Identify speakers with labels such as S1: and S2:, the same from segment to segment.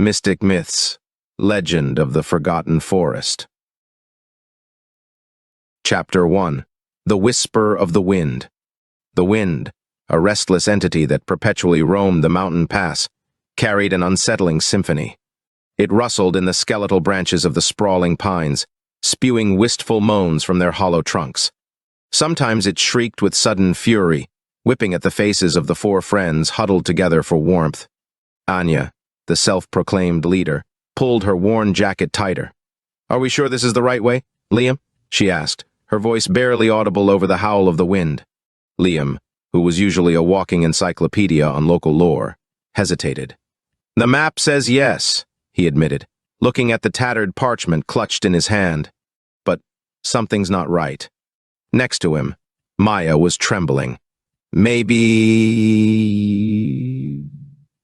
S1: Mystic Myths, Legend of the Forgotten Forest. Chapter 1. The Whisper of the Wind. The wind, a restless entity that perpetually roamed the mountain pass, carried an unsettling symphony. It rustled in the skeletal branches of the sprawling pines, spewing wistful moans from their hollow trunks. Sometimes it shrieked with sudden fury, whipping at the faces of the four friends huddled together for warmth. Anya, the self-proclaimed leader, pulled her worn jacket tighter. "Are we sure this is the right way, Liam?" she asked, her voice barely audible over the howl of the wind. Liam, who was usually a walking encyclopedia on local lore, hesitated. "The map says yes," he admitted, looking at the tattered parchment clutched in his hand. But something's not right. Next to him, Maya was trembling. "Maybe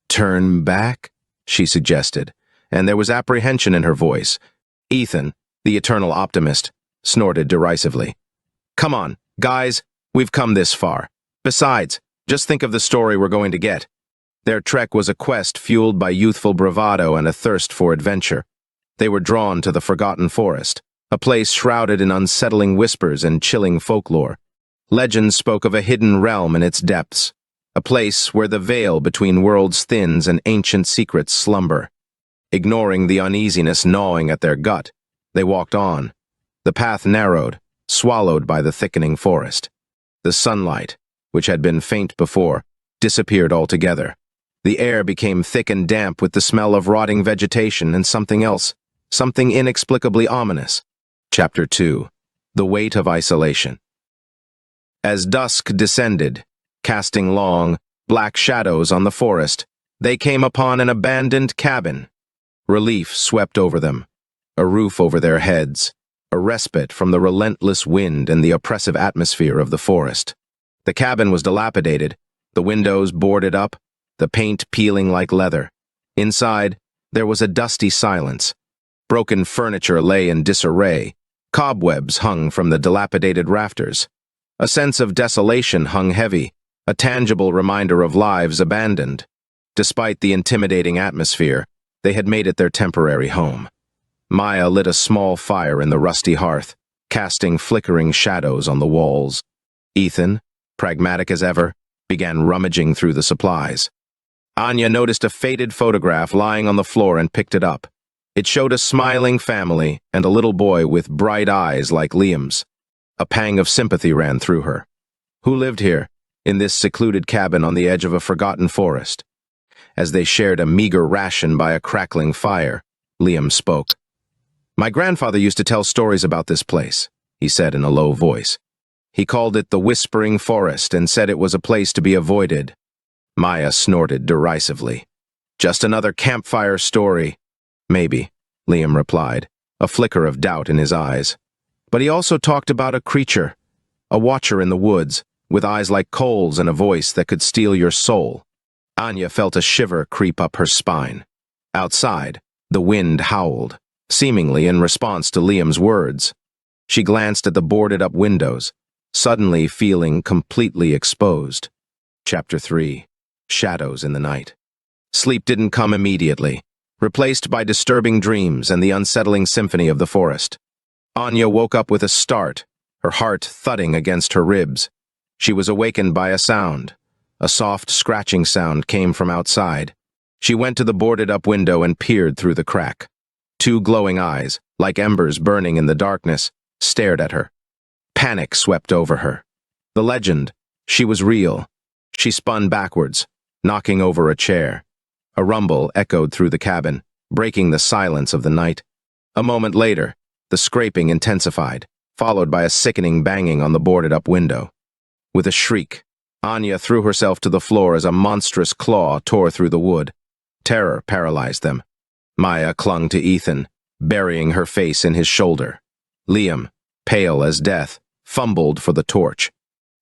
S1: turn back?" she suggested, and there was apprehension in her voice. Ethan, the eternal optimist, snorted derisively. "Come on, guys, we've come this far. Besides, just think of the story we're going to get." Their trek was a quest fueled by youthful bravado and a thirst for adventure. They were drawn to the Forgotten Forest, a place shrouded in unsettling whispers and chilling folklore. Legends spoke of a hidden realm in its depths, a place where the veil between worlds thins and ancient secrets slumber. Ignoring the uneasiness gnawing at their gut, they walked on. The path narrowed, swallowed by the thickening forest. The sunlight, which had been faint before, disappeared altogether. The air became thick and damp with the smell of rotting vegetation and something else, something inexplicably ominous. Chapter 2. The Weight of Isolation. As dusk descended, casting long, black shadows on the forest, they came upon an abandoned cabin. Relief swept over them, a roof over their heads, a respite from the relentless wind and the oppressive atmosphere of the forest. The cabin was dilapidated, the windows boarded up, the paint peeling like leather. Inside, there was a dusty silence. Broken furniture lay in disarray, cobwebs hung from the dilapidated rafters. A sense of desolation hung heavy, a tangible reminder of lives abandoned. Despite the intimidating atmosphere, they had made it their temporary home. Maya lit a small fire in the rusty hearth, casting flickering shadows on the walls. Ethan, pragmatic as ever, began rummaging through the supplies. Anya noticed a faded photograph lying on the floor and picked it up. It showed a smiling family and a little boy with bright eyes like Liam's. A pang of sympathy ran through her. Who lived here, in this secluded cabin on the edge of a forgotten forest? As they shared a meager ration by a crackling fire, Liam spoke. "My grandfather used to tell stories about this place," he said in a low voice. "He called it the Whispering Forest and said it was a place to be avoided." Maya snorted derisively. "Just another campfire story." "Maybe," Liam replied, a flicker of doubt in his eyes. "But he also talked about a creature, a watcher in the woods, with eyes like coals and a voice that could steal your soul." Anya felt a shiver creep up her spine. Outside, the wind howled, seemingly in response to Liam's words. She glanced at the boarded-up windows, suddenly feeling completely exposed. Chapter 3. Shadows in the Night. Sleep didn't come immediately, replaced by disturbing dreams and the unsettling symphony of the forest. Anya woke up with a start, her heart thudding against her ribs. She was awakened by a sound. A soft scratching sound came from outside. She went to the boarded-up window and peered through the crack. Two glowing eyes, like embers burning in the darkness, stared at her. Panic swept over her. The legend, she was real. She spun backwards, knocking over a chair. A rumble echoed through the cabin, breaking the silence of the night. A moment later, the scraping intensified, followed by a sickening banging on the boarded-up window. With a shriek, Anya threw herself to the floor as a monstrous claw tore through the wood. Terror paralyzed them. Maya clung to Ethan, burying her face in his shoulder. Liam, pale as death, fumbled for the torch.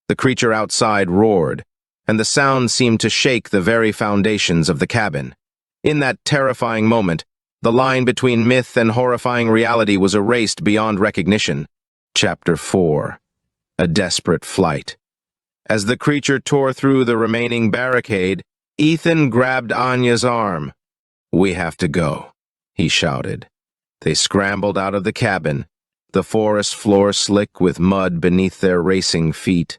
S1: The creature outside roared, and the sound seemed to shake the very foundations of the cabin. In that terrifying moment, the line between myth and horrifying reality was erased beyond recognition. Chapter 4. A Desperate Flight. As the creature tore through the remaining barricade, Ethan grabbed Anya's arm. "We have to go," he shouted. They scrambled out of the cabin, the forest floor slick with mud beneath their racing feet.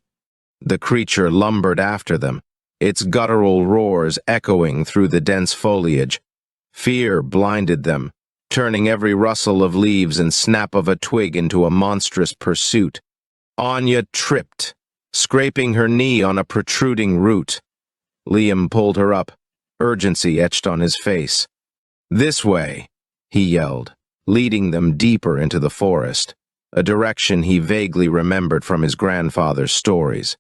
S1: The creature lumbered after them, its guttural roars echoing through the dense foliage. Fear blinded them, turning every rustle of leaves and snap of a twig into a monstrous pursuit. Anya tripped, scraping her knee on a protruding root. Liam pulled her up, urgency etched on his face. "This way," he yelled, leading them deeper into the forest, a direction he vaguely remembered from his grandfather's stories.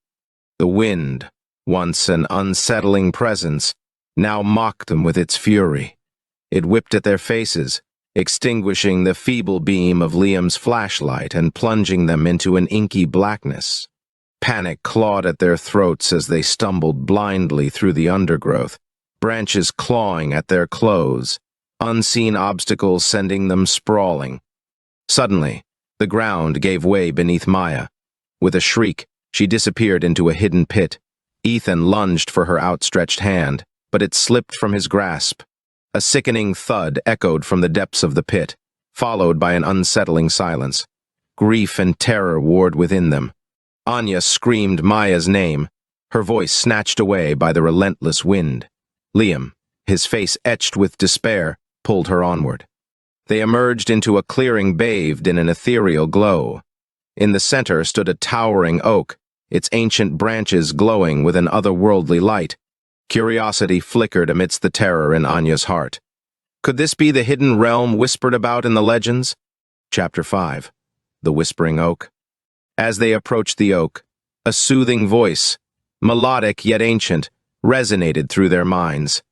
S1: The wind, once an unsettling presence, now mocked them with its fury. It whipped at their faces, extinguishing the feeble beam of Liam's flashlight and plunging them into an inky blackness. Panic clawed at their throats as they stumbled blindly through the undergrowth, branches clawing at their clothes, unseen obstacles sending them sprawling. Suddenly, the ground gave way beneath Maya. With a shriek, she disappeared into a hidden pit. Ethan lunged for her outstretched hand, but it slipped from his grasp. A sickening thud echoed from the depths of the pit, followed by an unsettling silence. Grief and terror warred within them. Anya screamed Maya's name, her voice snatched away by the relentless wind. Liam, his face etched with despair, pulled her onward. They emerged into a clearing bathed in an ethereal glow. In the center stood a towering oak, its ancient branches glowing with an otherworldly light. Curiosity flickered amidst the terror in Anya's heart. Could this be the hidden realm whispered about in the legends? Chapter 5. The Whispering Oak. As they approached the oak, a soothing voice, melodic yet ancient, resonated through their minds.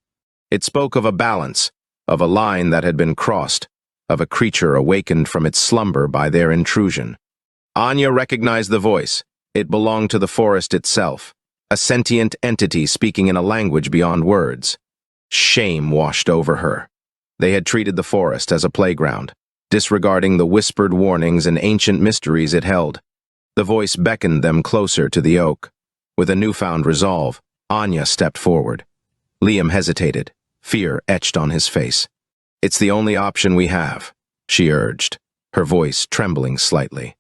S1: It spoke of a balance, of a line that had been crossed, of a creature awakened from its slumber by their intrusion. Anya recognized the voice. It belonged to the forest itself, a sentient entity speaking in a language beyond words. Shame washed over her. They had treated the forest as a playground, disregarding the whispered warnings and ancient mysteries it held. The voice beckoned them closer to the oak. With a newfound resolve, Anya stepped forward. Liam hesitated, fear etched on his face. "It's the only option we have," she urged, her voice trembling slightly.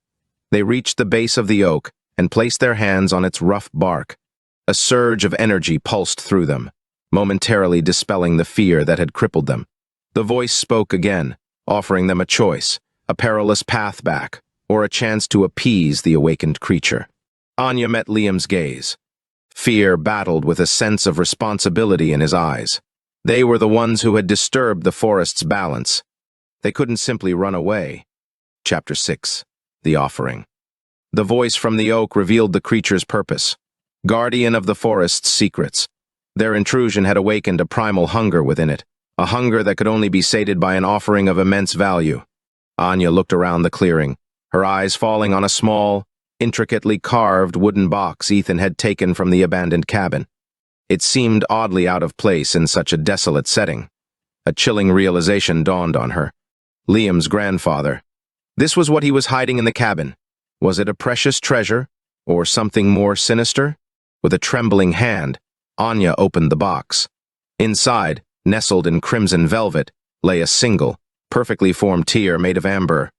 S1: They reached the base of the oak and placed their hands on its rough bark. A surge of energy pulsed through them, momentarily dispelling the fear that had crippled them. The voice spoke again, offering them a choice, a perilous path back, or a chance to appease the awakened creature. Anya met Liam's gaze. Fear battled with a sense of responsibility in his eyes. They were the ones who had disturbed the forest's balance. They couldn't simply run away. Chapter 6. The Offering. The voice from the oak revealed the creature's purpose. Guardian of the forest's secrets. Their intrusion had awakened a primal hunger within it, a hunger that could only be sated by an offering of immense value. Anya looked around the clearing, her eyes falling on a small, intricately carved wooden box Ethan had taken from the abandoned cabin. It seemed oddly out of place in such a desolate setting. A chilling realization dawned on her. Liam's grandfather. This was what he was hiding in the cabin. Was it a precious treasure, or something more sinister? With a trembling hand, Anya opened the box. Inside, nestled in crimson velvet, lay a single, perfectly formed tear made of amber.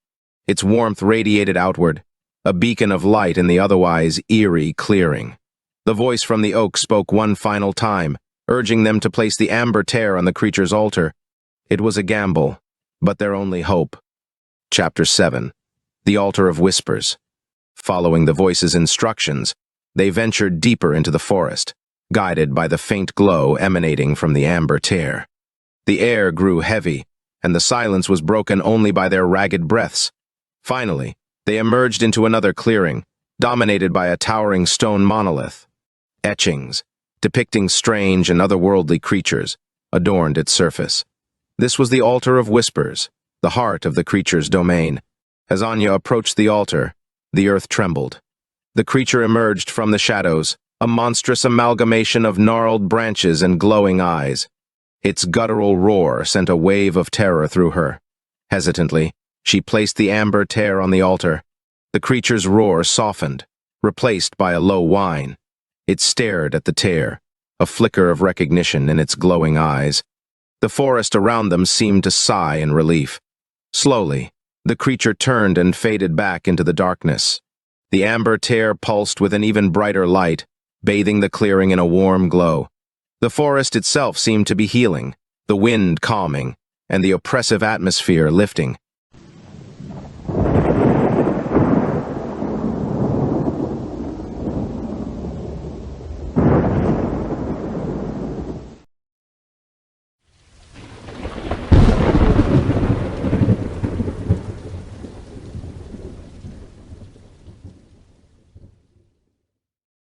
S1: Its warmth radiated outward, a beacon of light in the otherwise eerie clearing. The voice from the oak spoke one final time, urging them to place the amber tear on the creature's altar. It was a gamble, but their only hope. Chapter 7. The Altar of Whispers. Following the voice's instructions, they ventured deeper into the forest, guided by the faint glow emanating from the amber tear. The air grew heavy, and the silence was broken only by their ragged breaths. Finally, they emerged into another clearing, dominated by a towering stone monolith. Etchings, depicting strange and otherworldly creatures, adorned its surface. This was the Altar of Whispers, the heart of the creature's domain. As Anya approached the altar, the earth trembled. The creature emerged from the shadows, a monstrous amalgamation of gnarled branches and glowing eyes. Its guttural roar sent a wave of terror through her. Hesitantly, she placed the amber tear on the altar. The creature's roar softened, replaced by a low whine. It stared at the tear, a flicker of recognition in its glowing eyes. The forest around them seemed to sigh in relief. Slowly, the creature turned and faded back into the darkness. The amber tear pulsed with an even brighter light, bathing the clearing in a warm glow. The forest itself seemed to be healing, the wind calming, and the oppressive atmosphere lifting.